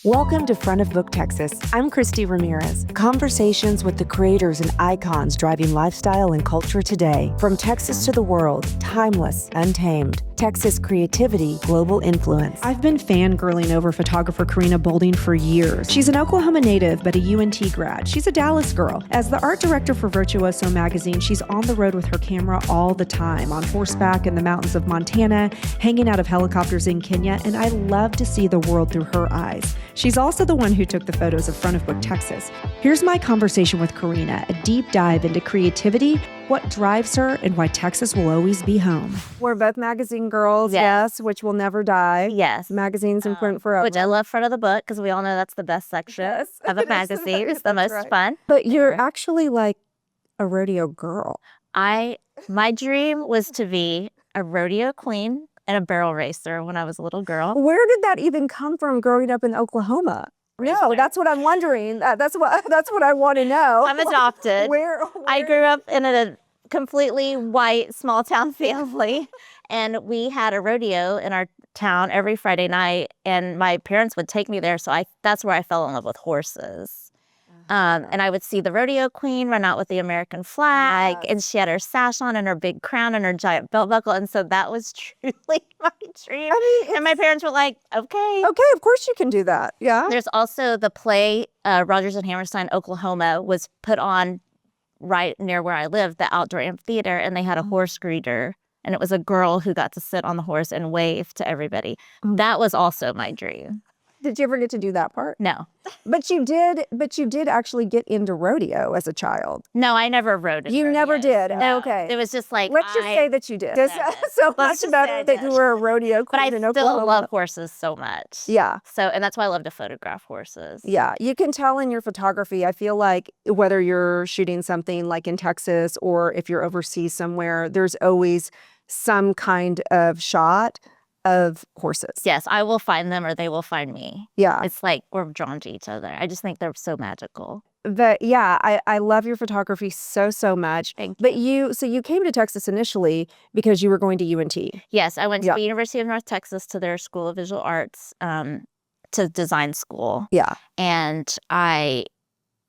Welcome to Front of Book Texas. I'm Christy Ramirez. Conversations with the creators and icons driving lifestyle and culture today. From Texas to the world, timeless, untamed. Texas creativity, global influence. I've been fangirling over photographer Korena Bolding for years. She's an Oklahoma native, but a UNT grad. She's a Dallas girl. As the art director for Virtuoso Magazine, she's on the road with her camera all the time, on horseback in the mountains of Montana, hanging out of helicopters in Kenya, and I love to see the world through her eyes. She's also the one who took the photos of Front of Book Texas. Here's my conversation with Korena, a deep dive into creativity, what drives her, and why Texas will always be home. We're both magazine girls, yes, which will never die. Yes. Magazines in print forever. Which I love Front of the Book because we all know that's the best section of a magazine. It's the most fun. But you're actually like a rodeo girl. My dream was to be a rodeo queen and a barrel racer when I was a little girl. Where did that even come from growing up in Oklahoma? No, that's what I'm wondering. That's what I want to know. I'm adopted. Where? I grew up in a completely white small town family, and we had a rodeo in our town every Friday night, and my parents would take me there. So that's where I fell in love with horses. And I would see the rodeo queen run out with the American flag, and she had her sash on and her big crown and her giant belt buckle. And so that was truly my dream. And my parents were like, okay. Okay, of course you can do that. Yeah. There's also the play, Rodgers and Hammerstein, Oklahoma, was put on right near where I lived, the outdoor amphitheater, and they had a horse greeter. And it was a girl who got to sit on the horse and wave to everybody. That was also my dream. Did you ever get to do that part? No. But you did actually get into rodeo as a child. No, I never rode it. You never did? No. Okay. It was just like, let's just say that you did. So much better that you were a rodeo queen in Oklahoma. But I still love horses so much. Yeah. And that's why I love to photograph horses. Yeah. You can tell in your photography, I feel like whether you're shooting something like in Texas or if you're overseas somewhere, there's always some kind of shot of horses. Yes, I will find them or they will find me. Yeah. It's like we're drawn to each other. I just think they're so magical. But yeah, I love your photography so much. Thank you. But you came to Texas initially because you were going to UNT. Yes, I went to the University of North Texas to their School of Visual Arts, to design school. Yeah. And I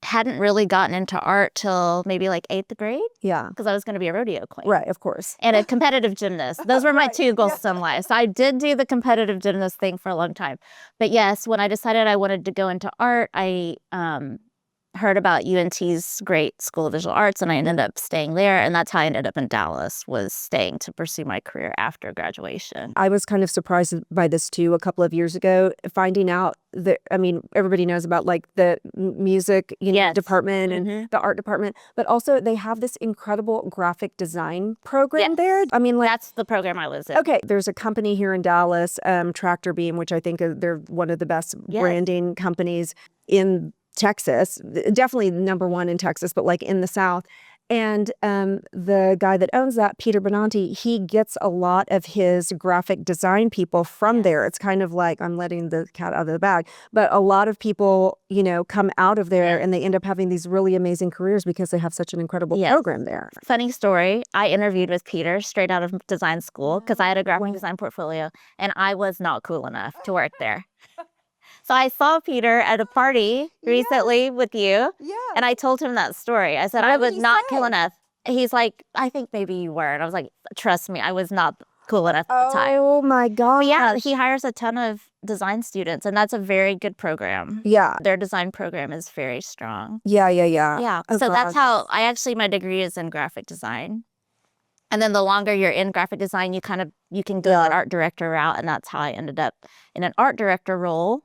hadn't really gotten into art till maybe like 8th grade. Yeah. Because I was going to be a rodeo queen. Right, of course. And a competitive gymnast. Those were my two goals in life. So I did do the competitive gymnast thing for a long time. But yes, when I decided I wanted to go into art, I heard about UNT's great School of Visual Arts, and I ended up staying there. And that's how I ended up in Dallas, was staying to pursue my career after graduation. I was kind of surprised by this too a couple of years ago, finding out that, everybody knows about like the music department and the art department, but also they have this incredible graphic design program there. That's the program I was in. Okay, there's a company here in Dallas, Tractor Beam, which I think they're one of the best branding companies in Texas, definitely number one in Texas, but like in the South. And the guy that owns that, Peter Benanti, he gets a lot of his graphic design people from there. It's kind of like, I'm letting the cat out of the bag, but a lot of people, come out of there and they end up having these really amazing careers because they have such an incredible program there. Funny story, I interviewed with Peter straight out of design school because I had a graphic design portfolio and I was not cool enough to work there. So I saw Peter at a party recently with you, and I told him that story. I said, I was not cool enough. He's like, I think maybe you were. And I was like, trust me, I was not cool enough at the time. Oh my God. But yeah, he hires a ton of design students, and that's a very good program. Yeah. Their design program is very strong. Yeah. Yeah. Oh, so that's how my degree is in graphic design. And then the longer you're in graphic design, you can go an art director route, and that's how I ended up in an art director role.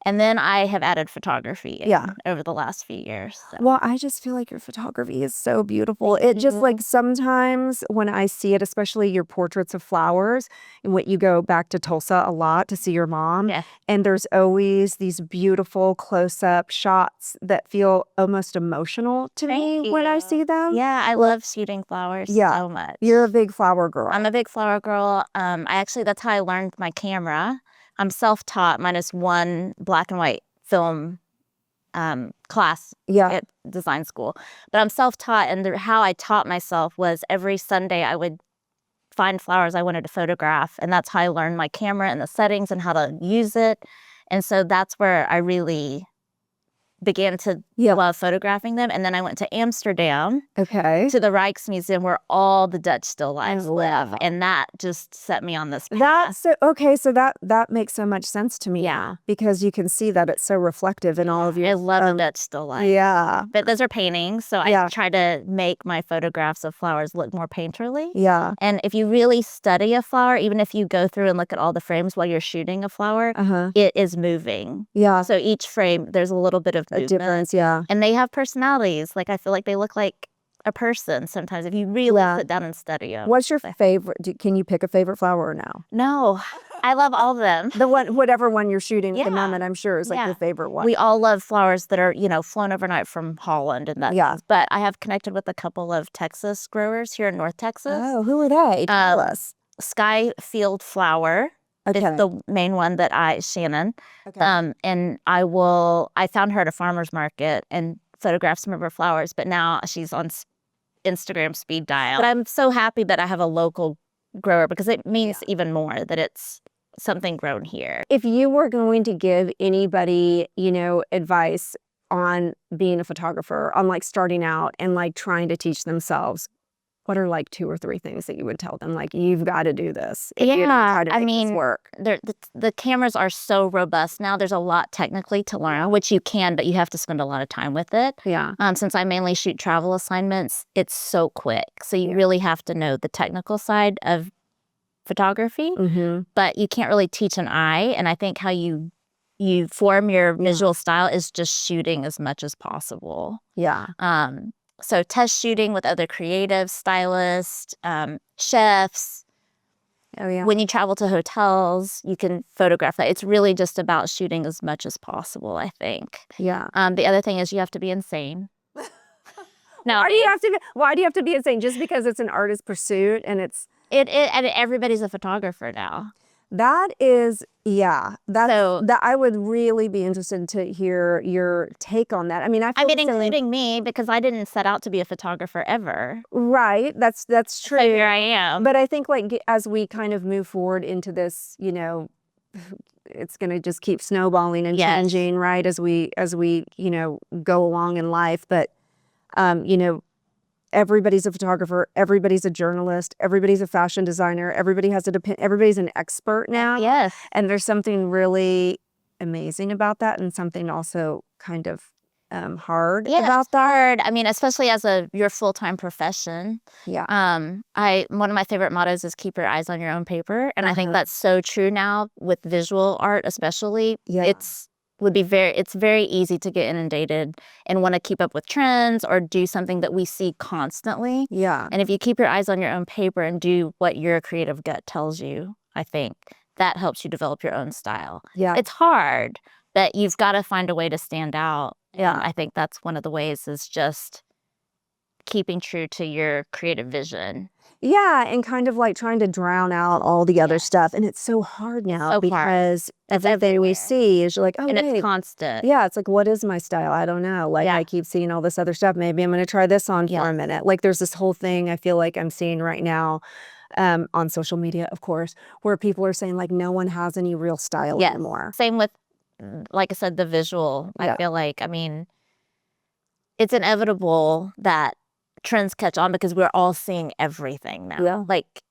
And then I have added photography over the last few years. So. Well, I just feel like your photography is so beautiful. It just like sometimes when I see it, especially your portraits of flowers, and when you go back to Tulsa a lot to see your mom, and there's always these beautiful close-up shots that feel almost emotional to me when I see them. Yeah, I love shooting flowers so much. You're a big flower girl. I'm a big flower girl. That's how I learned my camera. I'm self-taught minus one black and white film class at design school. But I'm self-taught, and how I taught myself was every Sunday I would find flowers I wanted to photograph, and that's how I learned my camera and the settings and how to use it. And so that's where I really began to love photographing them. And then I went to Amsterdam to the Rijksmuseum where all the Dutch still lifes live. And that just set me on this path. So that makes so much sense to me. Yeah. Because you can see that it's so reflective in all of your... I love the Dutch still life. Yeah. But those are paintings. So I try to make my photographs of flowers look more painterly. Yeah. And if you really study a flower, even if you go through and look at all the frames while you're shooting a flower, it is moving. Yeah. So each frame, there's a little bit of movement. A difference, yeah. And they have personalities. Like I feel like they look like a person sometimes if you really sit down and study them. What's your favorite? Can you pick a favorite flower or no? No, I love all of them. Whatever one you're shooting at the moment, I'm sure is like your favorite one. We all love flowers that are, flown overnight from Holland and that. Yeah. But I have connected with a couple of Texas growers here in North Texas. Oh, who are they? Tell us. Sky Field Flower. Okay. It's the main one that Shannon. Okay. And I found her at a farmer's market and photographed some of her flowers, but now she's on Instagram speed dial. But I'm so happy that I have a local grower because it means even more that it's something grown here. If you were going to give anybody, advice on being a photographer, on like starting out and like trying to teach themselves, what are like 2 or 3 things that you would tell them? Like, you've got to do this. This work. The cameras are so robust now. There's a lot technically to learn, which you can, but you have to spend a lot of time with it. Yeah. Since I mainly shoot travel assignments, it's so quick. So you really have to know the technical side of photography, but you can't really teach an eye. And I think how you form your visual style is just shooting as much as possible. Yeah. So test shooting with other creatives, stylists, chefs. Oh, yeah. When you travel to hotels, you can photograph that. It's really just about shooting as much as possible, I think. Yeah. The other thing is you have to be insane. No, why do you have to be insane? Just because it's an artist pursuit and it's... and everybody's a photographer now. That is, that I would really be interested to hear your take on that. I mean, including me, because I didn't set out to be a photographer ever. Right, that's true. So here I am. But I think like as we kind of move forward into this, it's going to just keep snowballing and changing, right? As we go along in life, but everybody's a photographer, everybody's a journalist, everybody's a fashion designer, everybody's an expert now. Yes. And there's something really amazing about that and something also kind of hard about that. Hard. I mean, especially as your full-time profession. Yeah. One of my favorite mottos is keep your eyes on your own paper. And I think that's so true now with visual art, especially. Yeah. It's very easy to get inundated and want to keep up with trends or do something that we see constantly. Yeah. And if you keep your eyes on your own paper and do what your creative gut tells you, I think that helps you develop your own style. Yeah. It's hard, but you've got to find a way to stand out. Yeah. And I think that's one of the ways is just keeping true to your creative vision. Yeah, and kind of like trying to drown out all the other stuff. And it's so hard now because everything we see is like, it's constant. Yeah, it's like, what is my style? I don't know. Like I keep seeing all this other stuff. Maybe I'm going to try this on for a minute. Like there's this whole thing I feel like I'm seeing right now on social media, of course, where people are saying like no one has any real style anymore. Same with, like I said, the visual. I feel like, it's inevitable that trends catch on because we're all seeing everything now. Yeah. Like,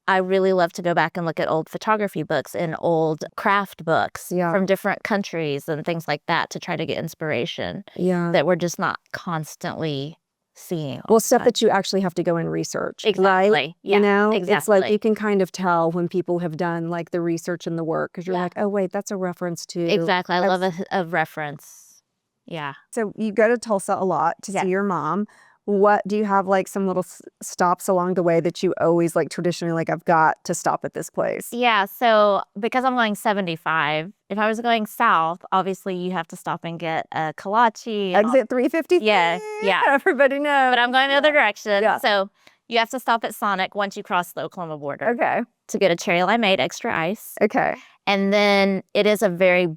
I really love to go back and look at old photography books and old craft books from different countries and things like that to try to get inspiration that we're just not constantly seeing. Well, stuff that you actually have to go and research. Exactly. Right? Yeah, exactly. It's like you can kind of tell when people have done like the research and the work because you're like, oh, wait, that's a reference to. Exactly. I love a reference. Yeah. So you go to Tulsa a lot to see your mom. What do you have like some little stops along the way that you always like traditionally like I've got to stop at this place? Yeah, so because I'm going 75, if I was going south, obviously you have to stop and get a kolache. Exit 350. Yeah. Everybody knows. But I'm going the other direction. Yeah. So you have to stop at Sonic once you cross the Oklahoma border. Okay. To get a cherry limeade extra ice. Okay. And then it is a very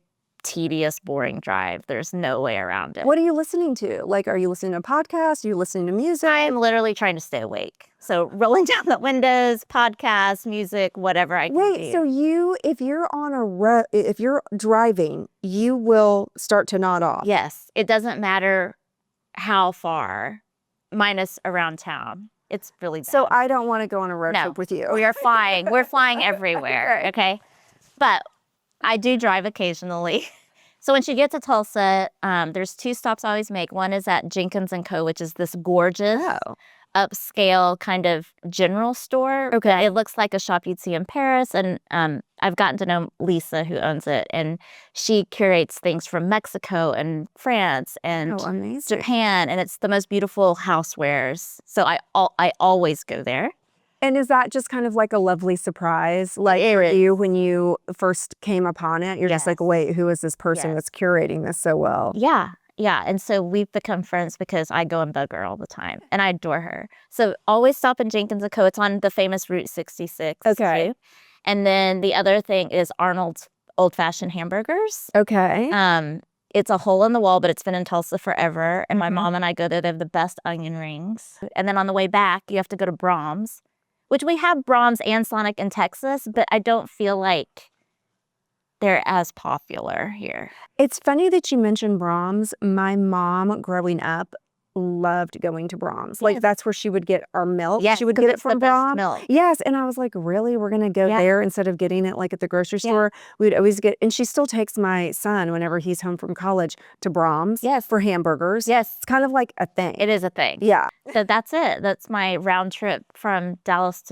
tedious, boring drive. There's no way around it. What are you listening to? Like, are you listening to podcasts? Are you listening to music? I'm literally trying to stay awake. So rolling down the windows, podcasts, music, whatever I can do. Wait, so if you're on a if you're driving, you will start to nod off. Yes, it doesn't matter how far, minus around town. It's really bad. So I don't want to go on a road trip with you. We are flying. We're flying everywhere, okay? But I do drive occasionally. So once you get to Tulsa, there's 2 stops I always make. One is at Jenkins & Co., which is this gorgeous upscale kind of general store. Okay. It looks like a shop you'd see in Paris. And I've gotten to know Lisa, who owns it. And she curates things from Mexico and France and Japan. And it's the most beautiful housewares. So I always go there. And is that just kind of like a lovely surprise? Like you, when you first came upon it, you're just like, wait, who is this person that's curating this so well? Yeah. Yeah. And so we've become friends because I go and bug her all the time and I adore her. So always stop in Jenkins & Co. It's on the famous Route 66. Okay. Too. And then the other thing is Arnold's Old Fashioned Hamburgers. Okay. It's a hole in the wall, but it's been in Tulsa forever. And my mom and I go there. They have the best onion rings. And then on the way back, you have to go to Brahms, which we have Brahms and Sonic in Texas, but I don't feel like they're as popular here. It's funny that you mentioned Brahms. My mom, growing up, loved going to Brahms. Like, that's where she would get our milk. Yes, she would get it from Brahms. Milk. Yes, and I was like, really? We're going to go there instead of getting it like at the grocery store? We'd always get, and she still takes my son whenever he's home from college to Brahms for hamburgers. Yes. It's kind of like a thing. It is a thing. Yeah. So that's it. That's my round trip from Dallas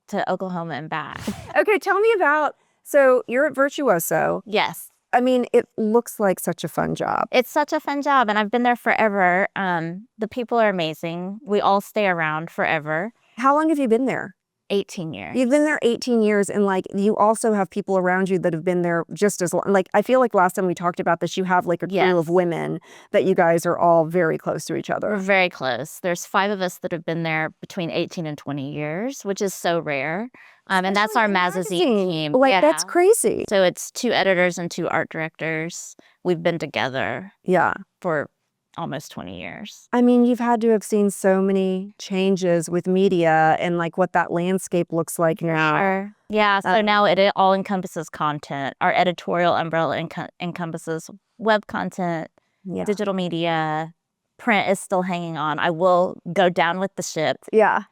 to Oklahoma and back. Okay, tell me about, so you're at Virtuoso. Yes. I mean, it looks like such a fun job. It's such a fun job, and I've been there forever. The people are amazing. We all stay around forever. How long have you been there? 18 years. You've been there 18 years, and like you also have people around you that have been there just as long. Like, I feel like last time we talked about this, you have like a crew of women that you guys are all very close to each other. We're very close. There's 5 of us that have been there between 18 and 20 years, which is so rare. And that's our magazine team. Like, that's crazy. So it's 2 editors and 2 art directors. We've been together for almost 20 years. I mean, you've had to have seen so many changes with media and like what that landscape looks like now. Sure. Yeah, so now it all encompasses content. Our editorial umbrella encompasses web content, digital media. Print is still hanging on. I will go down with the ship. Yeah.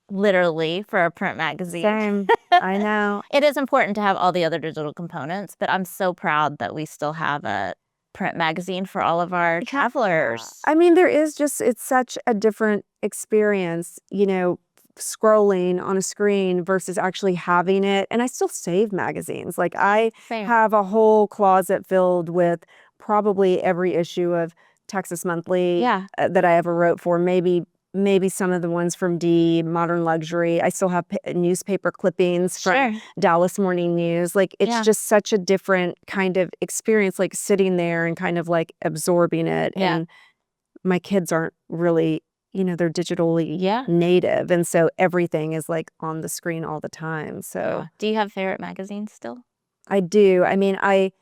Literally, for a print magazine. Same. I know. It is important to have all the other digital components, but I'm so proud that we still have a print magazine for all of our travelers. I mean, there is just, it's such a different experience, you know, scrolling on a screen versus actually having it. And I still save magazines. Like, I have a whole closet filled with probably every issue of Texas Monthly that I ever wrote for. Maybe some of the ones from D, Modern Luxury. I still have newspaper clippings from Dallas Morning News. Like, it's just such a different kind of experience, like sitting there and kind of like absorbing it. And my kids aren't really, you know, they're digitally native. And so everything is like on the screen all the time. So do you have favorite magazines still? I do. I mean, I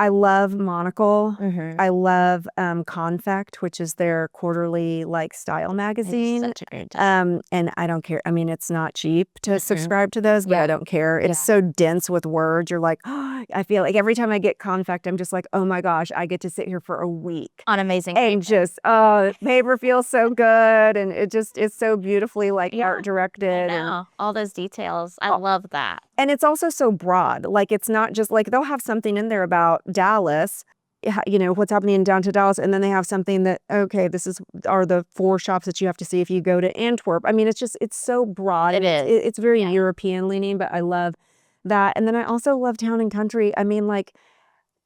love Monocle. I love Confect, which is their quarterly like style magazine. It's such a great job. And I don't care. I mean, it's not cheap to subscribe to those, but I don't care. It's so dense with words. You're like, oh, I feel like every time I get Confect, I'm just like, oh my gosh, I get to sit here for a week. On amazing and just, the paper feels so good. And it's so beautifully like art directed. I know. All those details. I love that. And it's also so broad. Like, it's not just like, they'll have something in there about Dallas, you know, what's happening in downtown Dallas. And then they have something that, okay, are the 4 shops that you have to see if you go to Antwerp. I mean, it's so broad. It is. It's very European leaning, but I love that. And then I also love Town and Country. I mean, like,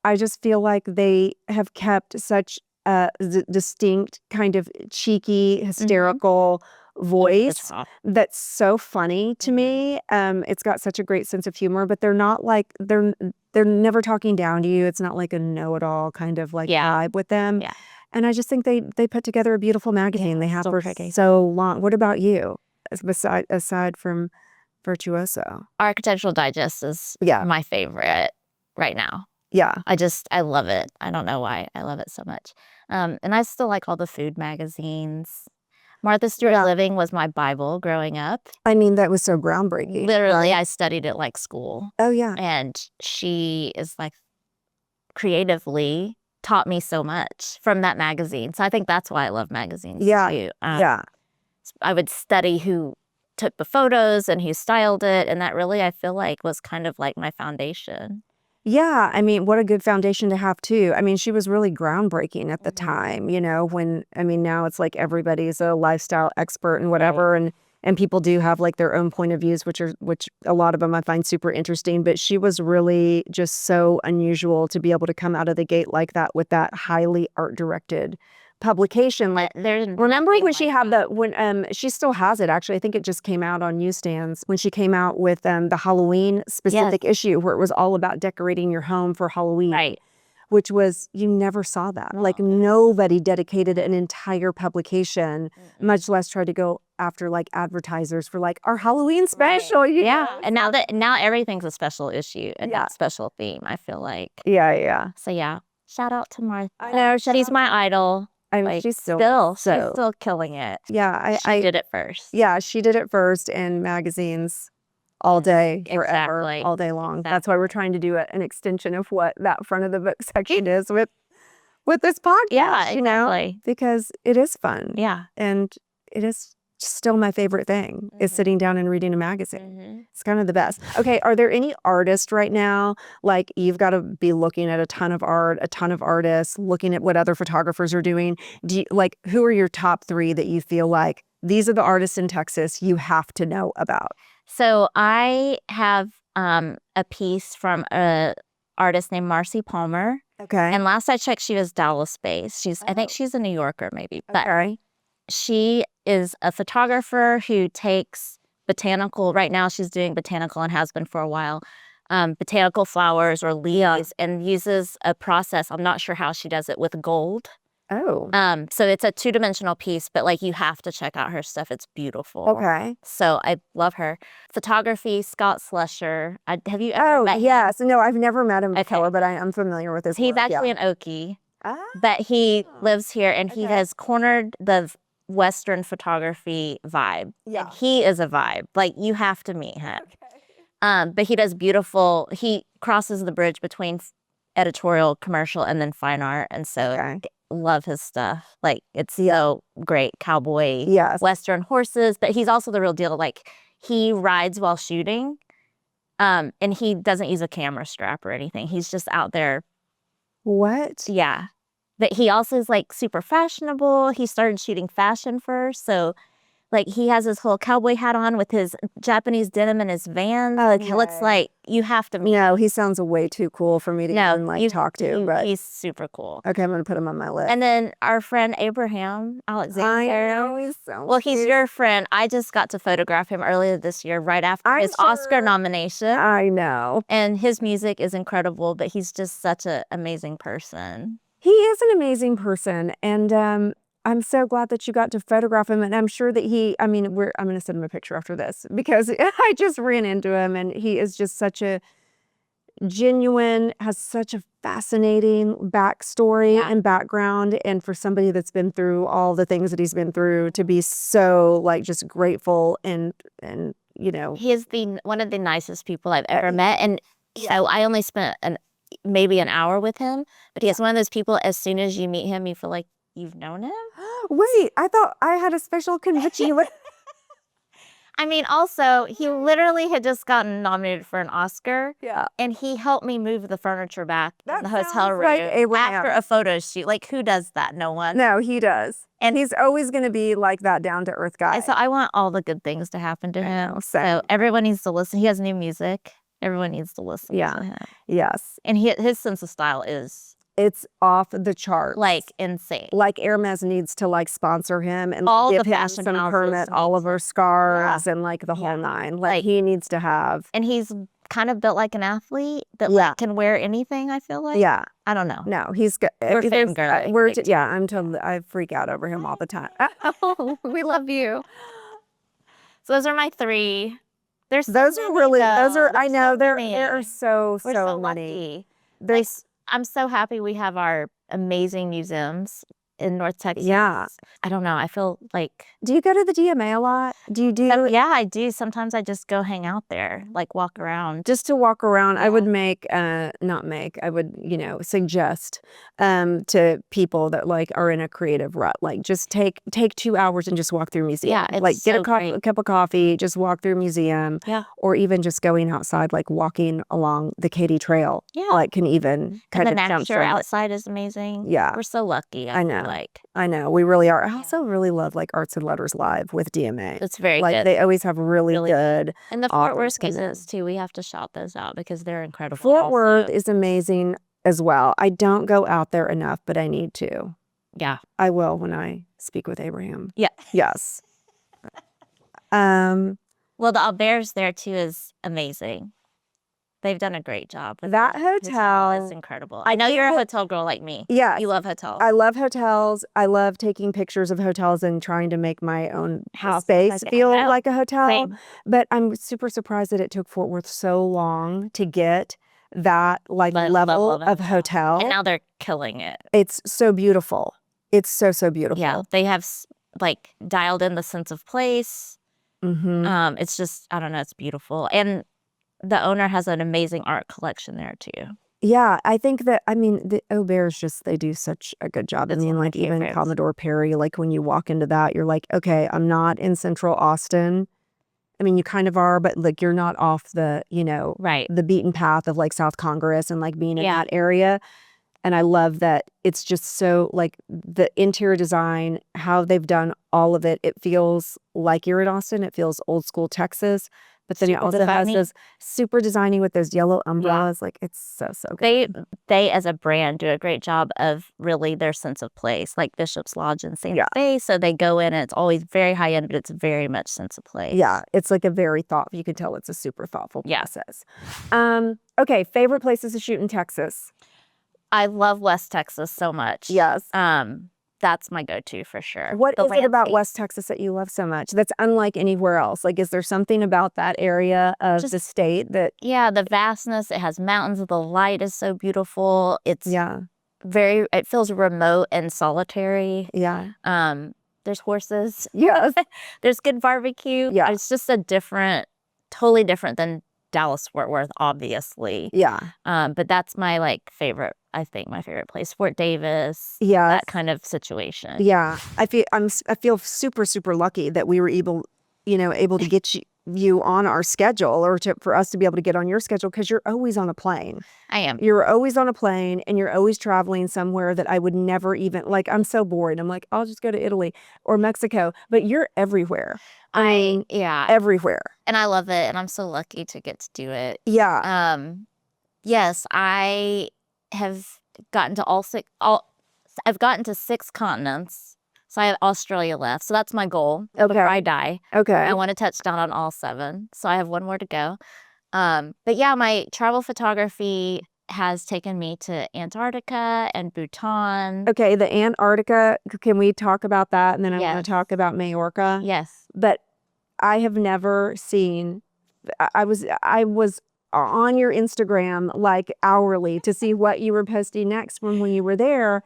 I just feel like they have kept such a distinct kind of cheeky, hysterical voice that's so funny to me. It's got such a great sense of humor, but they're not like, they're never talking down to you. It's not like a know-it-all kind of like vibe with them. Yeah. And I just think they put together a beautiful magazine. They have for so long. What about you, aside from Virtuoso? Architectural Digest is my favorite right now. Yeah. I love it. I don't know why I love it so much. And I still like all the food magazines. Martha Stewart Living was my Bible growing up. I mean, that was so groundbreaking. Literally, right? I studied it like school. Oh, yeah. And she is like creatively taught me so much from that magazine. So I think that's why I love magazines Yeah. too. Yeah. I would study who took the photos and who styled it. And that really, I feel like, was kind of like my foundation. Yeah, I mean, what a good foundation to have too. I mean, she was really groundbreaking at the time, you know, when I mean, now it's like everybody's a lifestyle expert and whatever and people do have like their own point of views which a lot of them I find super interesting, but she was really just so unusual to be able to come out of the gate like that with that highly art directed publication. Like remembering when she had when she still has it actually. I think it just came out on newsstands when she came out with the Halloween specific issue where it was all about decorating your home for Halloween. Right. Which was, you never saw that. No. Like nobody dedicated an entire publication, much less tried to go after like advertisers for like our Halloween special. Right. Yeah. And now everything's a special issue and a special theme, I feel like. Yeah. So yeah, shout out to Martha. I know. She's my idol. I mean, like, she's still killing it. Yeah. She did it first. Yeah, she did it first in magazines all day, forever, Exactly. all day long. Exactly. That's why we're trying to do an extension of what that front of the book section is with this podcast. Yeah, you know, exactly. because it is fun. Yeah. And it is still my favorite thing is sitting down and reading a magazine. It's kind of the best. Okay, are there any artists right now? Like you've got to be looking at a ton of art, a ton of artists, looking at what other photographers are doing. Do you, like, who are your top 3 that you feel like these are the artists in Texas you have to know about? So I have a piece from a artist named Marcy Palmer. Okay. And last I checked, she was Dallas-based. I think she's a New Yorker maybe. But she is a photographer who takes botanical, right now she's doing botanical and has been for a while, botanical flowers or leaves and uses a process, I'm not sure how she does it, with gold. Oh. So it's a 2-dimensional piece, but like you have to check out her stuff. It's beautiful. Okay. So I love her. Photography, Scott Slusher. Have you ever met him? Yes. No, I've never met him before, but I'm familiar with his work. He's actually an Okie, but he lives here and he has cornered the Western photography vibe. Yeah. And he is a vibe. Like you have to meet him. Okay. But he does beautiful, he crosses the bridge between editorial, commercial, and then fine art. And so love his stuff. Like it's so great. Cowboy, Western horses, but he's also the real deal. Like he rides while shooting. And he doesn't use a camera strap or anything. He's just out there. What? Yeah. But he also is like super fashionable. He started shooting fashion first. So like he has his whole cowboy hat on with his Japanese denim and his Vans. Like he looks like you have to meet. No, he sounds way too cool for me to even like talk to. But he's super cool. Okay, I'm gonna put him on my list. And then our friend Abraham Alexander. I know, he's so well, he's your friend. I just got to photograph him earlier this year, right after his Oscar nomination. I know. And his music is incredible, but he's just such an amazing person. He is an amazing person, and I'm so glad that you got to photograph him. And I'm sure that I'm going to send him a picture after this because I just ran into him, and he is just such a genuine, has such a fascinating backstory and background. And for somebody that's been through all the things that he's been through, to be so like just grateful and you know, he is one of the nicest people I've ever met, and so I only spent maybe an hour with him, but he is one of those people, as soon as you meet him, you feel like you've known him. Wait, I thought I had a special conviction. I mean, also, he literally had just gotten nominated for an Oscar. Yeah. And he helped me move the furniture back in the hotel sounds room like Abraham. after a photo shoot. Like, who does that? No one. No, he does. And he's always going to be like that down-to-earth guy. So I want all the good things to happen to him. know, so everyone needs to listen. He has new music. Everyone needs to listen to him. Yes. And his sense of style is... it's off the chart. Like insane. Like Hermes needs to like sponsor him and all give the him fashion some houses permit Oliver scarves and like the whole nine. Like he needs to have. And he's kind of built like an athlete that like, can wear anything, I feel like. Yeah. I don't know. No, he's good. We're fangirling. I'm totally, I freak out over him all the time. We love you. So those are my 3. There's those are really, though. I know, so there are so many. many. Lucky. I'm so happy we have our amazing museums in North Texas. Yeah. I don't know. I feel like. Do you go to the DMA a lot? Do you do? Yeah, I do. Sometimes I just go hang out there, like walk around. Just to walk around. Yeah. I would I would, suggest to people that like are in a creative rut, like just take 2 hours and just walk through a museum. Yeah, it's like get so a cup of coffee, just walk through a museum. Yeah. Or even just going outside, like walking along the Katy Trail. Yeah. Like can even kind and of the nature outside is amazing. Yeah. We're so lucky. I know. I know. We really are. I also really love like Arts and Letters Live with DMA. It's very like good. They always have really good. And the Fort Worth cases too. We have to shout those out because they're incredible. Fort Worth is amazing as well. I don't go out there enough, but I need to. Yeah. I will when I speak with Abraham. Yeah. Yes. Well, the Auberge there too is amazing. They've done a great job. That hotel is incredible. I know you're a hotel girl like me. Yeah. You love hotels. I love hotels. I love taking pictures of hotels and trying to make my own space feel like a hotel. Same. But I'm super surprised that it took Fort Worth so long to get that level of hotel. And now they're killing it. It's so beautiful. It's so beautiful. Yeah. They have like dialed in the sense of place. Mm-hmm. It's just, I don't know, it's beautiful. And the owner has an amazing art collection there too. Yeah, I think that, the Auberge they do such a good job. It's like even Commodore Perry, like when you walk into that, you're like, okay, I'm not in Central Austin. You kind of are, but like you're not off the, right, the beaten path of like South Congress and like being in that area. And I love that it's just so like the interior design, how they've done all of it. It feels like you're in Austin. It feels old school Texas. But then it also has this super designing with those yellow umbrellas. Yeah. Like it's so good. They as a brand do a great job of really their sense of place, like Bishop's Lodge in Santa Fe. So they go in and it's always very high end, but it's very much sense of place. Yeah, it's like a very thoughtful. You can tell it's a super thoughtful process. Okay, favorite places to shoot in Texas. I love West Texas so much. Yes. That's my go-to for sure. What is it about West Texas that you love so much that's unlike anywhere else? Like, is there something about that area of the state that... Yeah, the vastness. It has mountains. The light is so beautiful. It's it feels remote and solitary. Yeah. There's horses. Yes. There's good barbecue. Yeah. It's just totally different than Dallas-Fort Worth, obviously. Yeah. But that's my favorite. I think my favorite place, Fort Davis. Yeah. That kind of situation. Yeah. I feel super lucky that we were able to get you on our schedule or for us to be able to get on your schedule because you're always on a plane. I am. You're always on a plane and you're always traveling somewhere that I would never even I'm so bored. I'm like, I'll just go to Italy or Mexico, but you're everywhere. Everywhere. And I love it and I'm so lucky to get to do it. Yeah. Yes, I have gotten to I've gotten to 6 continents. So I have Australia left. So that's my goal before I die. Okay. I want to touch down on all 7. So I have one more to go. But yeah, my travel photography has taken me to Antarctica and Bhutan. Okay, the Antarctica, can we talk about that? And then I want to talk about Mallorca. Yes. But I have never seen, I was on your Instagram like hourly to see what you were posting next when you were there.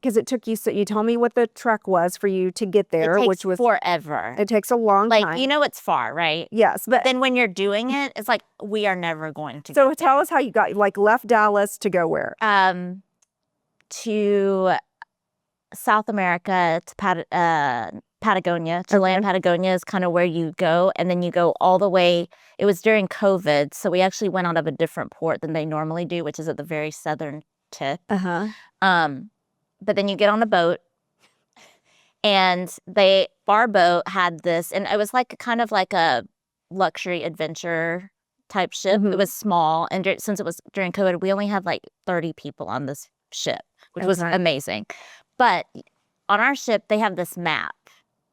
Because it took you, so you told me what the trek was for you to get there, which was forever. It takes a long time. It's far, right? Yes, but then when you're doing it, it's like we are never going to. So tell us how you got left Dallas to go where? To South America, to Patagonia. Chilean Patagonia is kind of where you go, and then you go all the way. It was during COVID, so we actually went out of a different port than they normally do, which is at the very southern tip. But then you get on a boat, and our boat had this, and it was kind of like a luxury adventure type ship. It was small, and since it was during COVID, we only had 30 people on this ship, which was amazing. But on our ship, they have this map,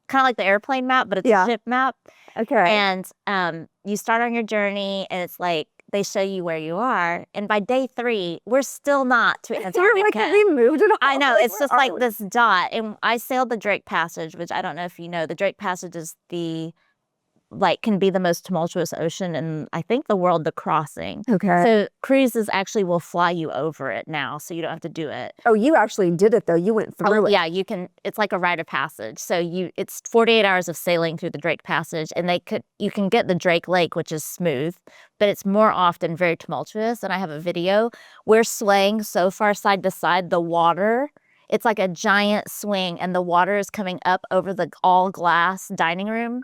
kind of like the airplane map, but it's a ship map. Okay. And you start on your journey, and it's they show you where you are, and by day 3, we're still not to Antarctica. You're we moved it all. I know, it's just this dot. And I sailed the Drake Passage, which I don't know if you know. The Drake Passage is the like can be the most tumultuous ocean in, I think, the world, the crossing. Okay. So cruises actually will fly you over it now, so you don't have to do it. Oh, you actually did it though. You went through it. Yeah, you can. It's like a rite of passage. So it's 48 hours of sailing through the Drake Passage, and you can get the Drake Lake, which is smooth, but it's more often very tumultuous. And I have a video. We're swaying so far side to side, the water. It's like a giant swing, and the water is coming up over the all glass dining room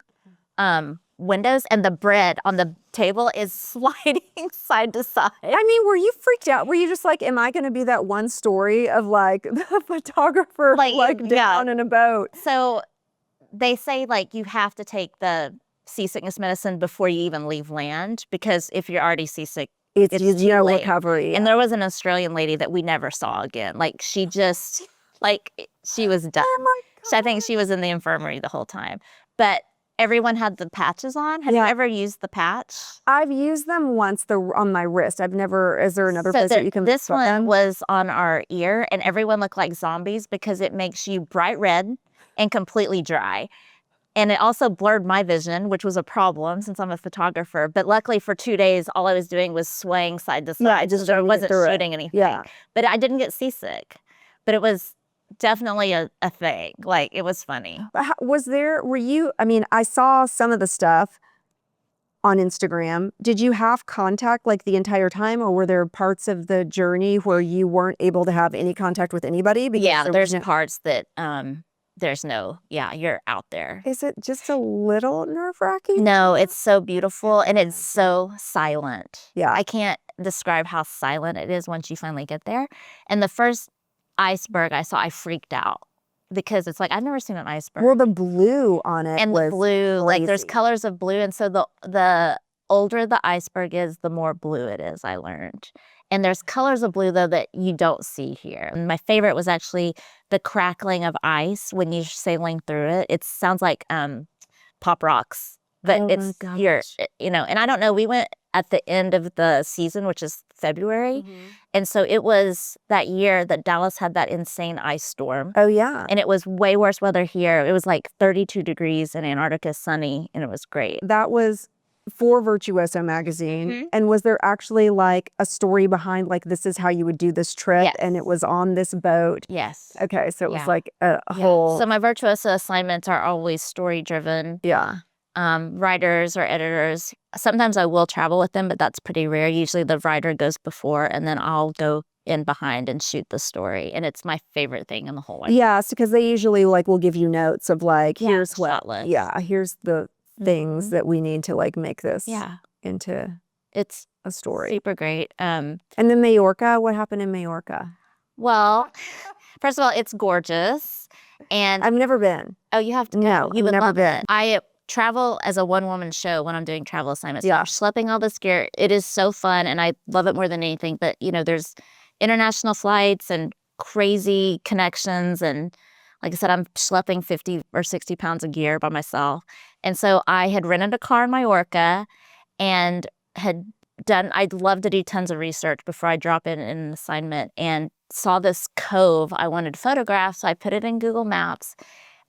windows, and the bread on the table is sliding side to side. I mean, were you freaked out? Were you just like, am I going to be that one story of like the photographer like down in a boat? So they say like you have to take the seasickness medicine before you even leave land, because if you're already seasick, it's no recovery. Yeah. And there was an Australian lady that we never saw again. Like she just, like she was done. Oh my God. So I think she was in the infirmary the whole time. But everyone had the patches on. Have you ever used the patch? I've used them once on my wrist. I've never, is there another place that you can This one was on our ear, and everyone looked like zombies because it makes you bright red and completely dry. And it also blurred my vision, which was a problem since I'm a photographer. But luckily for 2 days, all I was doing was swaying side to side. I wasn't shooting anything. Yeah. But I didn't get seasick. But it was definitely a thing. Like, it was funny. I mean, I saw some of the stuff on Instagram. Did you have contact like the entire time, or were there parts of the journey where you weren't able to have any contact with anybody? Because there's parts that you're out there. Is it just a little nerve-wracking? No, it's so beautiful, and it's so silent. Yeah. I can't describe how silent it is once you finally get there. And the first iceberg I saw, I freaked out because it's like, I've never seen an iceberg. Well, the blue on it and was the blue, crazy. like there's colors of blue. And so the older the iceberg is, the more blue it is, I learned. And there's colors of blue, though, that you don't see here. And my favorite was actually the crackling of ice when you're sailing through it. It sounds like pop rocks. But and I don't know, we went at the end of the season, which is February. Mm-hmm. And so it was that year that Dallas had that insane ice storm. Oh, yeah. And it was way worse weather here. It was like 32 degrees in Antarctica, sunny, and it was great. That was for Virtuoso Magazine. Mm-hmm. And was there actually like a story behind like, this is how you would do this trip? Yes. And it was on this boat? Yes. Okay, so it was like a whole... So my Virtuoso assignments are always story-driven. Yeah. Writers or editors. Sometimes I will travel with them, but that's pretty rare. Usually the writer goes before, and then I'll go in behind and shoot the story. And it's my favorite thing in the whole world. Yes, because they usually like will give you notes of like, here's what, list. Here's the things that we need to like make this into it's a story. Super great. And then Mallorca, what happened in Mallorca? Well, first of all, it's gorgeous. And I've never been. Oh, you have to go. No, You I've would never love been. it. I travel as a one-woman show when I'm doing travel assignments. Yeah. I'm schlepping all this gear. It is so fun, and I love it more than anything. But, there's international flights and crazy connections. And like I said, I'm schlepping 50 or 60 pounds of gear by myself. And so I had rented a car in Mallorca and I'd love to do tons of research before I drop in an assignment, and saw this cove I wanted to photograph. So I put it in Google Maps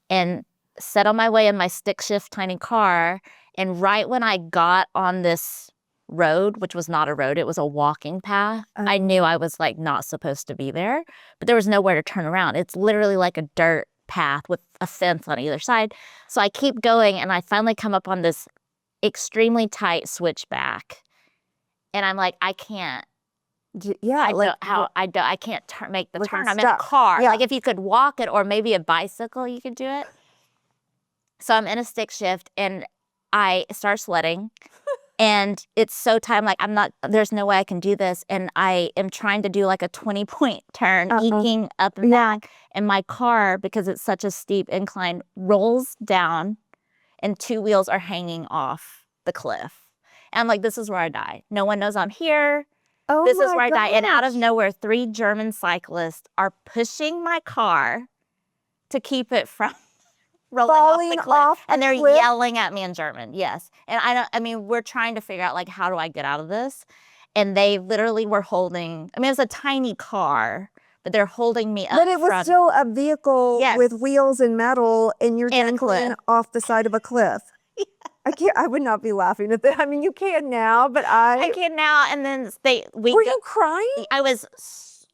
and set on my way in my stick shift tiny car. And right when I got on this road, which was not a road, it was a walking path, I knew I was like not supposed to be there, but there was nowhere to turn around. It's literally like a dirt path with a fence on either side. So I keep going, and I finally come up on this extremely tight switchback. And I'm like, I can't. Yeah, I can't make the turn. I'm in stuck. a car. Yeah. Like if you could walk it, or maybe a bicycle, you could do it. So I'm in a stick shift, and I start sledding, and it's so tight. I'm like, there's no way I can do this. And I am trying to do like a 20-point turn, eking up and back. And my car, because it's such a steep incline, rolls down, and 2 wheels are hanging off the cliff. And I'm like, this is where I die. No one knows I'm here. This is where I die. And out of nowhere, 3 German cyclists are pushing my car to keep it from falling off the cliff. And they're yelling at me in German. Yes. And we're trying to figure out like, how do I get out of this? And they literally were holding, it was a tiny car, but they're holding me up. But it was still a vehicle with wheels and metal, and you're dangling off the side of a cliff. I would not be laughing at that. I mean, you can now, but I can now. And then were you crying? I was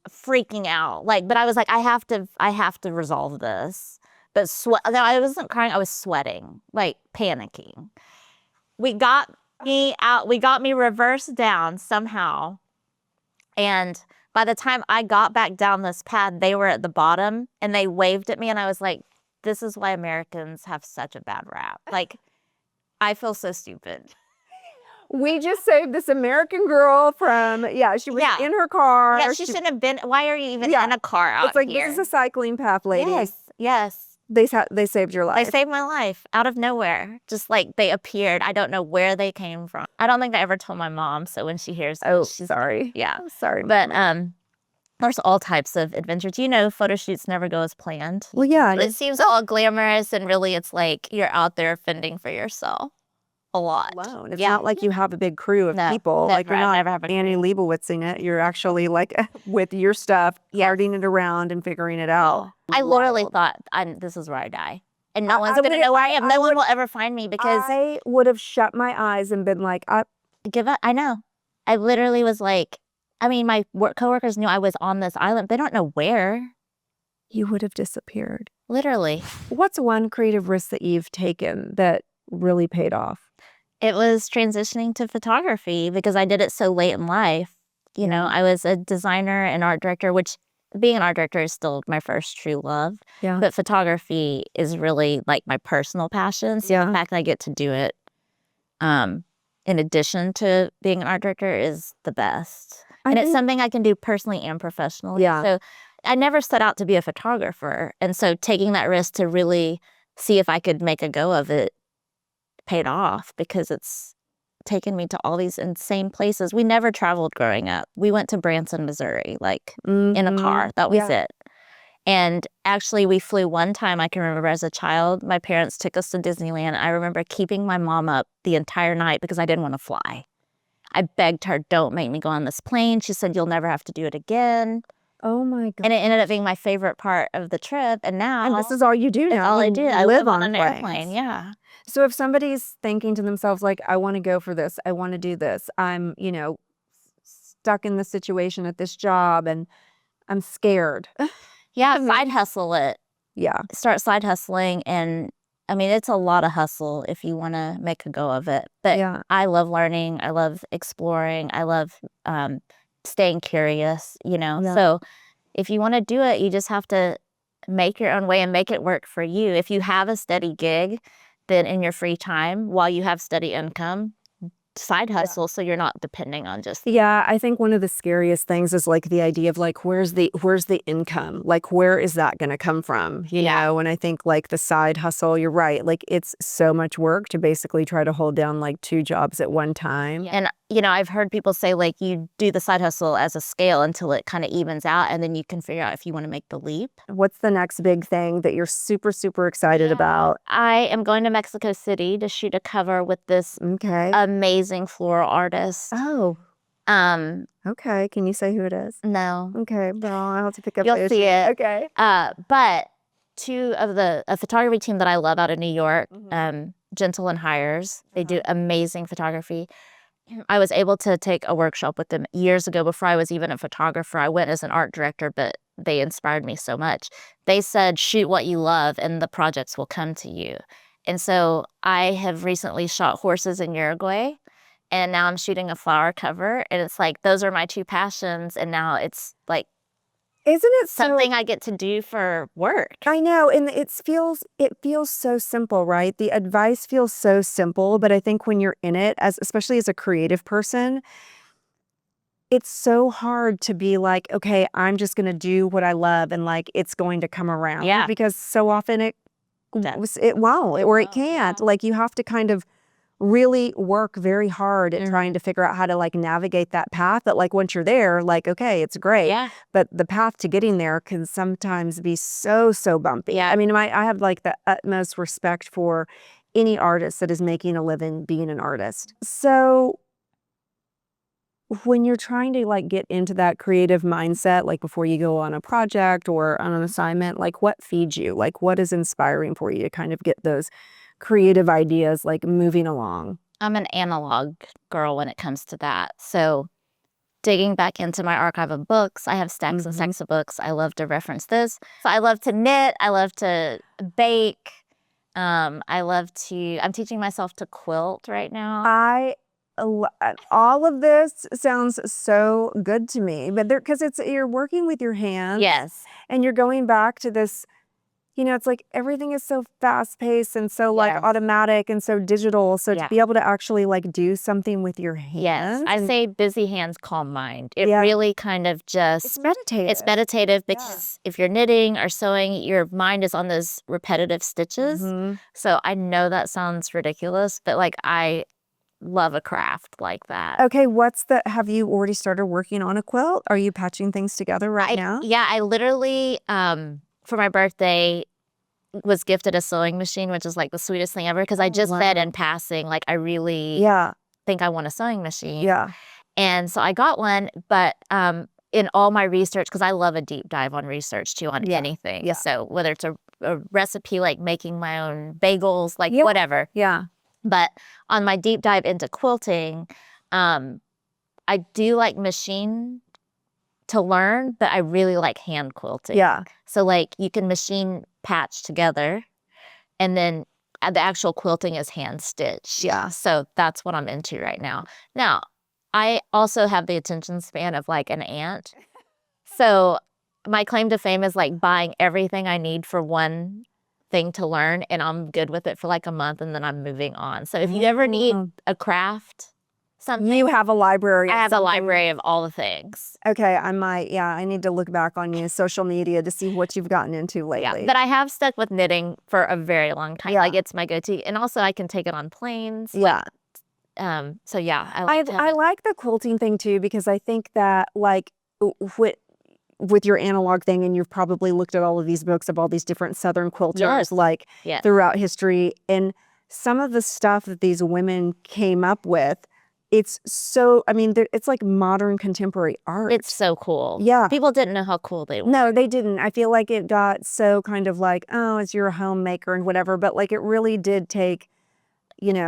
freaking out. Like, but I was like, I have to resolve this. But no, I wasn't crying. I was sweating, like panicking. We got me out. We got me reversed down somehow. And by the time I got back down this path, they were at the bottom and they waved at me. And I was like, this is why Americans have such a bad rap. Like, I feel so stupid. We just saved this American girl from, she was in her car. Yeah, she shouldn't have been. Why are you even in a car out It's like, here? this is a cycling path, ladies. Yes. They saved your life. They saved my life out of nowhere. Just like they appeared. I don't know where they came from. I don't think I ever told my mom. So when she hears, she's sorry. Yeah. I'm sorry. But there's all types of adventures. You know, photo shoots never go as planned. Well, yeah. It seems all glamorous, and really it's like you're out there fending for yourself a lot. Alone. It's not like you have a big crew of people. Never, like you're not never have Annie Leibowitzing it. You're actually like with your stuff, carting it around and figuring it out. I literally thought, this is where I die. And no one's going to know where I am. No one will ever find me because I would have shut my eyes and been like, give up. I know. I literally was like, I mean, my coworkers knew I was on this island. They don't know where. You would have disappeared. Literally. What's one creative risk that you've taken that really paid off? It was transitioning to photography because I did it so late in life. You know, I was a designer and art director, which being an art director is still my first true love. Yeah. But photography is really like my personal passion. So the fact that I get to do it in addition to being an art director is the best. And it's something I can do personally and professionally. Yeah. So I never set out to be a photographer. And so taking that risk to really see if I could make a go of it paid off because it's taken me to all these insane places. We never traveled growing up. We went to Branson, Missouri, like in a car. That was it. And actually we flew one time, I can remember as a child, my parents took us to Disneyland. I remember keeping my mom up the entire night because I didn't want to fly. I begged her, don't make me go on this plane. She said, you'll never have to do it again. Oh my God. And it ended up being my favorite part of the trip. And now. And this is all you do now. It's all I do. I live on an airplane. Yeah. So if somebody's thinking to themselves, like, I want to go for this, I want to do this, I'm, stuck in this situation at this job and I'm scared. Yeah. Side hustle it. Yeah. Start side hustling. And I mean, it's a lot of hustle if you want to make a go of it. But I love learning. I love exploring. I love staying curious, So if you want to do it, you just have to make your own way and make it work for you. If you have a steady gig, then in your free time, while you have steady income, side hustle so you're not depending on just I think one of the scariest things is like the idea of like where's the income, like where is that going to come from, you know? And I think like the side hustle, you're right, like it's so much work to basically try to hold down like 2 jobs at one time. And I've heard people say like you do the side hustle as a scale until it kind of evens out and then you can figure out if you want to make the leap. What's the next big thing that you're super, super excited about? I am going to Mexico City to shoot a cover with this amazing floral artist. Oh. Okay. Can you say who it is? No. Okay. Well, I'll have to pick up. You'll see it. Okay. But 2 of a photography team that I love out of New York, Gentle and Hires, they do amazing photography. I was able to take a workshop with them years ago before I was even a photographer. I went as an art director, but they inspired me so much. They said, shoot what you love and the projects will come to you. And so I have recently shot horses in Uruguay and now I'm shooting a flower cover. And it's like, those are my 2 passions. And now it's like, isn't it something I get to do for work? I know, and it feels so simple, right? The advice feels so simple, but I think when you're in it, especially as a creative person, it's so hard to be like, okay, I'm just going to do what I love and like it's going to come around. Yeah. Because so often it won't or it can't. Yeah. Like you have to kind of really work very hard at trying to figure out how to like navigate that path. But like once you're there, like, okay, it's great. Yeah. But the path to getting there can sometimes be so bumpy. Yeah. I mean, I have like the utmost respect for any artist that is making a living being an artist. So when you're trying to like get into that creative mindset, like before you go on a project or on an assignment, like what feeds you? Like what is inspiring for you to kind of get those creative ideas like moving along? I'm an analog girl when it comes to that. So digging back into my archive of books, I have stacks and stacks of books. I love to reference this. So I love to knit. I love to bake. I'm teaching myself to quilt right now. All of this sounds so good to me, but because you're working with your hands. Yes. And you're going back to this, it's like everything is so fast paced and so like automatic and so digital. So to be able to actually like do something with your hands. Yes. I say busy hands, calm mind. It really kind of just. It's meditative. It's meditative because if you're knitting or sewing, your mind is on those repetitive stitches. So I know that sounds ridiculous, but like I love a craft like that. Okay, have you already started working on a quilt? Are you patching things together now? Yeah, I literally, for my birthday, was gifted a sewing machine, which is like the sweetest thing ever, because I just said in passing, like I really think I want a sewing machine. Yeah. And so I got one, but in all my research, because I love a deep dive on research too, on anything. Yeah. So whether it's a recipe, like making my own bagels, like whatever. Yeah. But on my deep dive into quilting, I do like machine to learn, but I really like hand quilting. Yeah. So like you can machine patch together and then the actual quilting is hand stitched. Yeah. So that's what I'm into right now. Now, I also have the attention span of like an ant. So my claim to fame is like buying everything I need for one thing to learn, and I'm good with it for like a month, and then I'm moving on. So if you ever need a craft, something, you have a library. I have a library of all the things. Okay, I need to look back on your social media to see what you've gotten into lately. Yeah, but I have stuck with knitting for a very long time. Like it's my go-to, and also I can take it on planes. Yeah. So yeah, I like the quilting thing too, because I think that like with your analog thing, and you've probably looked at all of these books of all these different Southern quilters throughout history, and some of the stuff that these women came up with, it's like modern contemporary art. It's so cool. Yeah. People didn't know how cool they were. No, they didn't. I feel like it got so kind of like, oh, it's your homemaker and whatever, but like it really did take,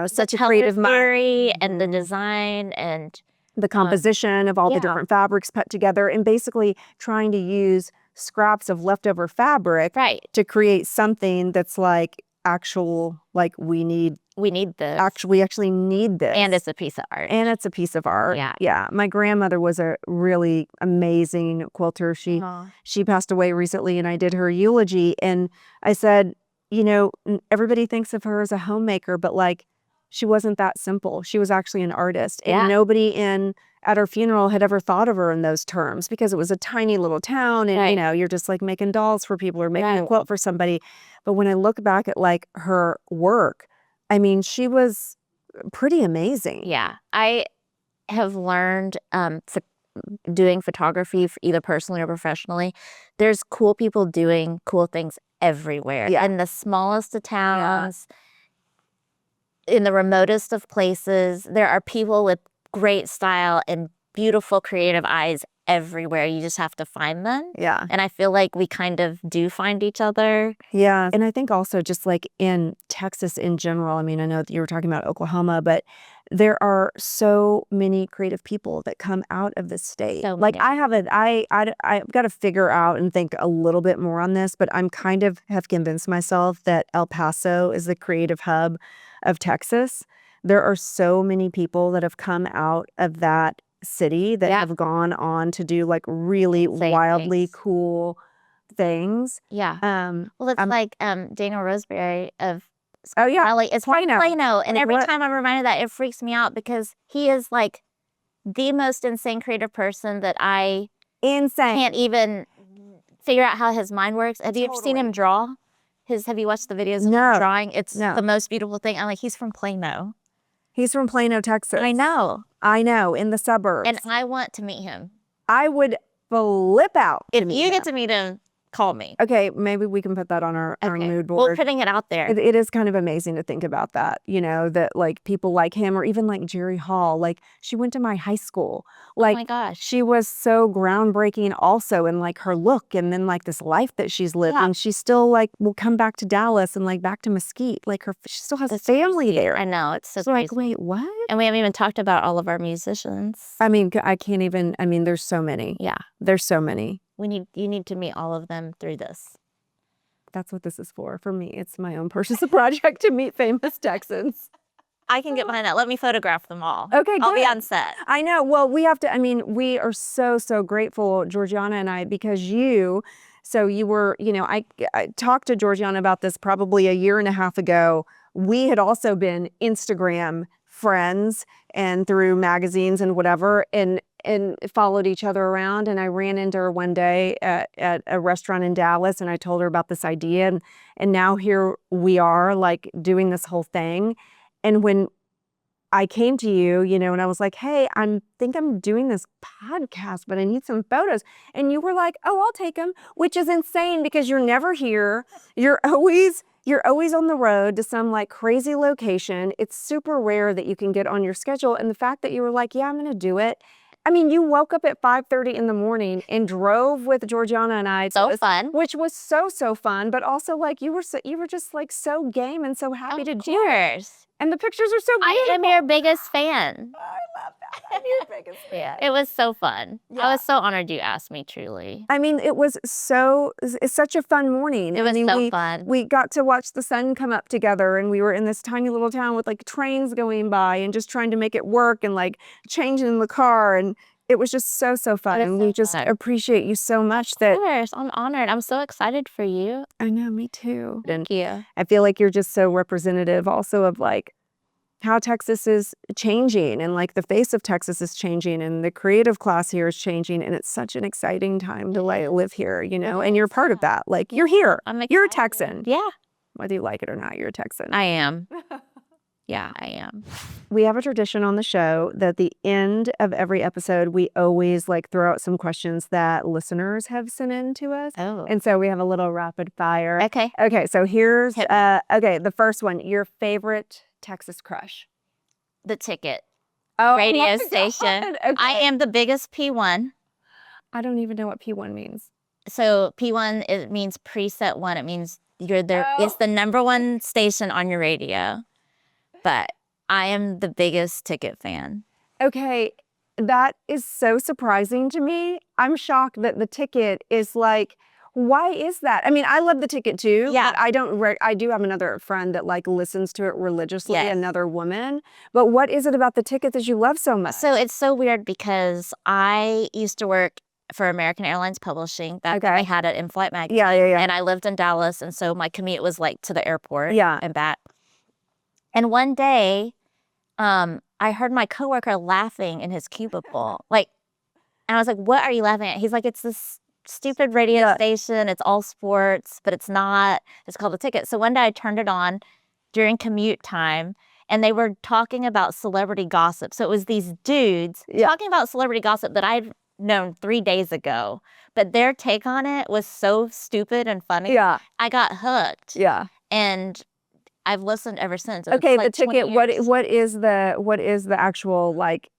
such a creative mind. And the design and the composition of all the different fabrics put together, and basically trying to use scraps of leftover fabric to create something that's like actual, like we need this. We actually need this. And it's a piece of art. Yeah. Yeah. My grandmother was a really amazing quilter. She passed away recently, and I did her eulogy, and I said, everybody thinks of her as a homemaker, but like she wasn't that simple. She was actually an artist. And nobody at her funeral had ever thought of her in those terms, because it was a tiny little town, and you're just like making dolls for people or making a quilt for somebody. But when I look back at like her work, I mean, she was pretty amazing. Yeah. I have learned doing photography, either personally or professionally, there's cool people doing cool things everywhere. Yeah. In the smallest of towns, in the remotest of places, there are people with great style and beautiful creative eyes everywhere. You just have to find them. Yeah. And I feel like we kind of do find each other. Yeah. And I think also just like in Texas in general, I mean, I know that you were talking about Oklahoma, but there are so many creative people that come out of the state. So like I've got to figure out and think a little bit more on this, but I'm kind of have convinced myself that El Paso is the creative hub of Texas. There are so many people that have come out of that city that have gone on to do like really wildly cool things. Yeah. Well, it's like Daniel Roseberry of it's Plano. Plano. And every time I'm reminded of that, it freaks me out, because he is like the most insane creative person that I can't even figure out how his mind works. Have you ever seen him draw? Have you watched the videos of him drawing? It's the most beautiful thing. I'm like, he's from Plano. He's from Plano, Texas. I know, in the suburbs. And I want to meet him. I would flip out. If you get to meet him, call me. Okay, maybe we can put that on our mood board. We're putting it out there. It is kind of amazing to think about that, that like people like him, or even like Jerry Hall, like she went to my high school. Like, oh my gosh. She was so groundbreaking also in like her look, and then like this life that she's living. Yeah. She still like will come back to Dallas and like back to Mesquite. Like she still has a family there. I know, it's so like, wait, what? And we haven't even talked about all of our musicians. I mean, I can't even, there's so many. Yeah. There's so many. You need to meet all of them through this. That's what this is for. For me, it's my own personal project to meet famous Texans. I can get behind that. Let me photograph them all. Okay, I'll be good. on set. I know. Well, we have to, we are so, so grateful, Georgiana and I, because you were, I talked to Georgiana about this probably a year and a half ago. We had also been Instagram friends and through magazines and whatever, and followed each other around. And I ran into her one day at a restaurant in Dallas, and I told her about this idea. And now here we are, like, doing this whole thing. And when I came to you, and I was like, hey, I think I'm doing this podcast, but I need some photos. And you were like, oh, I'll take them, which is insane because you're never here. You're always on the road to some like crazy location. It's super rare that you can get on your schedule. And the fact that you were like, yeah, I'm going to do it. You woke up at 5:30 in the morning and drove with Georgiana and I. So fun. Which was so, so fun. But also like you were just like so game and so happy to do it. Cheers. And the pictures are so beautiful. I am your biggest fan. I love that. I'm your biggest fan. It was so fun. Yeah. I was so honored you asked me, truly. It's such a fun morning. It was so fun. We got to watch the sun come up together, and we were in this tiny little town with like trains going by and just trying to make it work and like changing in the car. And it was just so, so fun. And we just appreciate you so much. Of course, I'm honored. I'm so excited for you. I know, me too. Thank you. I feel like you're just so representative also of like how Texas is changing, and like the face of Texas is changing, and the creative class here is changing. And it's such an exciting time to like live here, and you're part of that. Like you're here. You're a Texan. Yeah. Whether you like it or not, you're a Texan. I am. Yeah, I am. We have a tradition on the show that at the end of every episode, we always like throw out some questions that listeners have sent in to us. Oh. And so we have a little rapid fire. Okay. Okay, so here's, the first one, your favorite Texas crush. The Ticket radio station. Okay. I am the biggest P1. I don't even know what P1 means. So P1, it means preset one. It means you're there. It's the #1 station on your radio. But I am the biggest Ticket fan. Okay, that is so surprising to me. I'm shocked that the Ticket is like, why is that? I love the Ticket too. Yeah. But I do have another friend that like listens to it religiously, Yes. another woman. But what is it about the Ticket that you love so much? So it's so weird because I used to work for American Airlines Publishing. Back when I had it in Flight Magazine. Yeah. And I lived in Dallas, and so my commute was like to the airport and back. And one day, I heard my coworker laughing in his cubicle. And I was like, what are you laughing at? He's like, it's this stupid radio station. It's all sports, but it's not. It's called The Ticket. So one day I turned it on during commute time, and they were talking about celebrity gossip. So it was these dudes talking about celebrity gossip that I'd known 3 days ago. But their take on it was so stupid and funny. Yeah. I got hooked. Yeah. And I've listened ever since. Okay, like the Ticket. 20 years. What is the actual like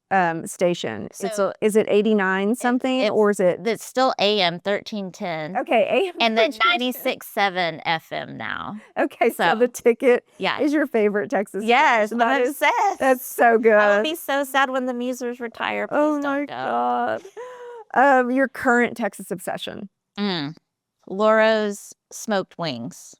station? So is it 89 something or is it? It's still AM 1310. Okay, AM. And then 96.7 FM now. Okay, so So, the Ticket Yeah. is your favorite Texas. Yes, station. I'm obsessed. That's so good. I will be so sad when the Musers retire. Please Oh don't my go. God. Your current Texas obsession. Loro's smoked wings.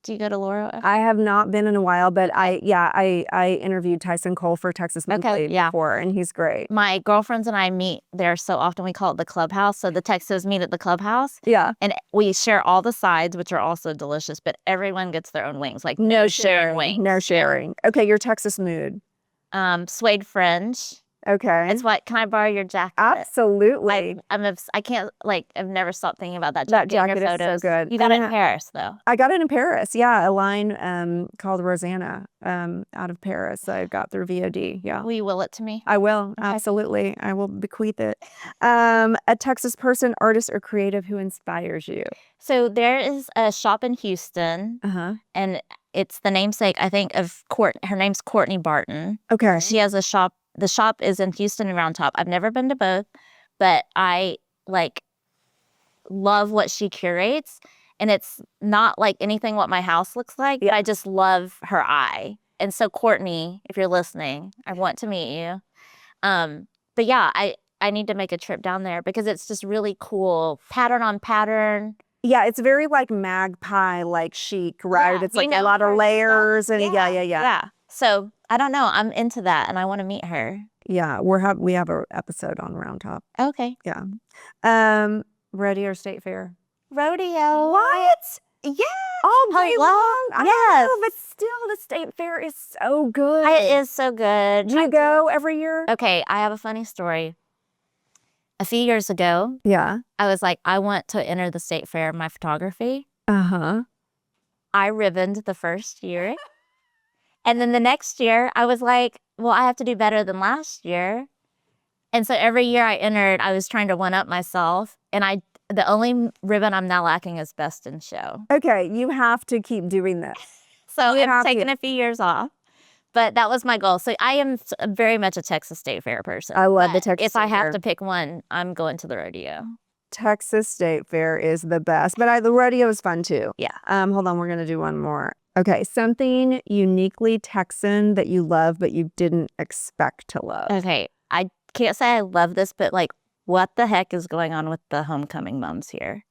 Do you go to Loro? I have not been in a while, but I interviewed Tyson Cole for Texas Monthly before, and he's great. My girlfriends and I meet there so often. We call it the clubhouse. So the Texas meet at the clubhouse. Yeah. And we share all the sides, which are also delicious, but everyone gets their own wings. Like no sharing wings. No sharing. Okay, your Texas mood. Suede fringe. Okay. It's what, can I borrow your jacket? Absolutely. I can't, like, I've never stopped thinking about that That jacket in your jacket is so photos. good. You got it And in Paris, though. I got it in Paris. Yeah. A line called Rosanna out of Paris. I got through VOD. Yeah. Will you will it to me? I will. Okay. Absolutely. I will bequeath it. A Texas person, artist, or creative who inspires you. So there is a shop in Houston, and it's the namesake, I think, of her name's Courtney Barton. Okay. She has a shop. The shop is in Houston and Round Top. I've never been to both, but I love what she curates, and it's not like anything what my house looks like. Yeah. I just love her eye. And so Courtney, if you're listening, I want to meet you. But yeah, I need to make a trip down there because it's just really cool, pattern on pattern. Yeah, it's very like magpie, like chic, right? Yeah, it's like a lot of layers and yeah. So I don't know. I'm into that, and I want to meet her. Yeah, we have an episode on Round Top. Okay. Yeah. Rodeo or state fair? Rodeo. What? Yeah. All day long. Yes. But still, the state fair is so good. It is so good. Do you go every year? Okay, I have a funny story. A few years ago, Yeah. I was like, I want to enter the state fair in my photography. Uh-huh. I ribboned the first year. And then the next year, I was like, well, I have to do better than last year. And so every year I entered, I was trying to one-up myself. And the only ribbon I'm now lacking is Best in Show. Okay, you have to keep doing this. So I've taken a few years off. But that was my goal. So I am very much a Texas State Fair person. I love the Texas If I State have Fair. to pick one, I'm going to the rodeo. Texas State Fair is the best, but the rodeo is fun too. Yeah. Hold on, we're gonna do one more. Okay, something uniquely Texan that you love but you didn't expect to love. Okay, I can't say I love this, but like, what the heck is going on with the homecoming moms here?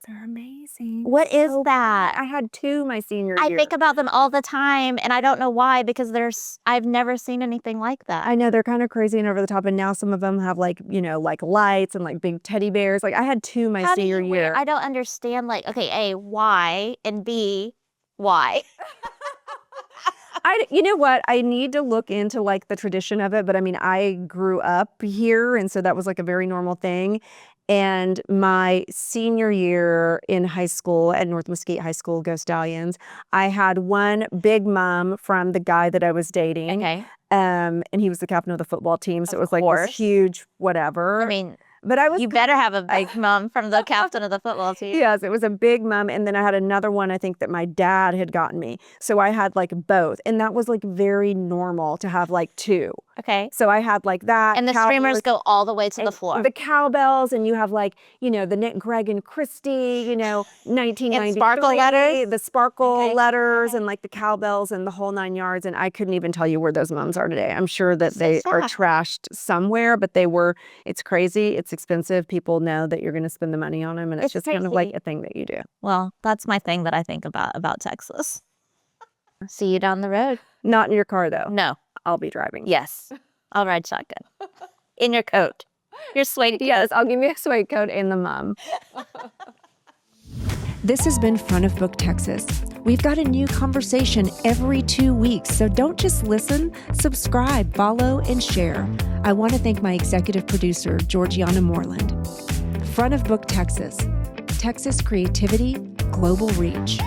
They're amazing. What is that? I had two my senior I year. think about them all the time, and I don't know why, because I've never seen anything like that. I know, they're kind of crazy and over the top, and now some of them have like, like lights and like big teddy bears. Like I had two my senior year. I don't understand, like, okay, A, why, and B, why? You know what? I need to look into like the tradition of it, but I mean, I grew up here, and so that was like a very normal thing. And my senior year in high school at North Mesquite High School, Go Stallions, I had one big mom from the guy that I was dating. Okay. And he was the captain of the football team, so it was like this huge whatever. I mean, but I was you better have a big mom from the captain of the football team. Yes, it was a big mom. And then I had another one, I think, that my dad had gotten me. So I had like both. And that was like very normal to have like two. Okay. So I had like that. And the streamers go all the way to the floor. The cowbells, and you have like, the Nick, Greg, and Christy, 1993. And sparkle letters? The sparkle letters and like the cowbells and the whole 9 yards. And I couldn't even tell you where those moms are today. I'm sure that they are trashed somewhere, but it's crazy. It's expensive. People know that you're going to spend the money on them. And it's just crazy. kind of like a thing that you do. Well, that's my thing that I think about Texas. See you down the road. Not in your car, though. No. I'll be driving. Yes. I'll ride shotgun. In your coat. Your suede coat. Yes, I'll give you a suede coat and the mom. This has been Front of Book Texas. We've got a new conversation every 2 weeks, so don't just listen, subscribe, follow, and share. I want to thank my executive producer, Georgiana Moreland. Front of Book Texas. Texas creativity, global reach.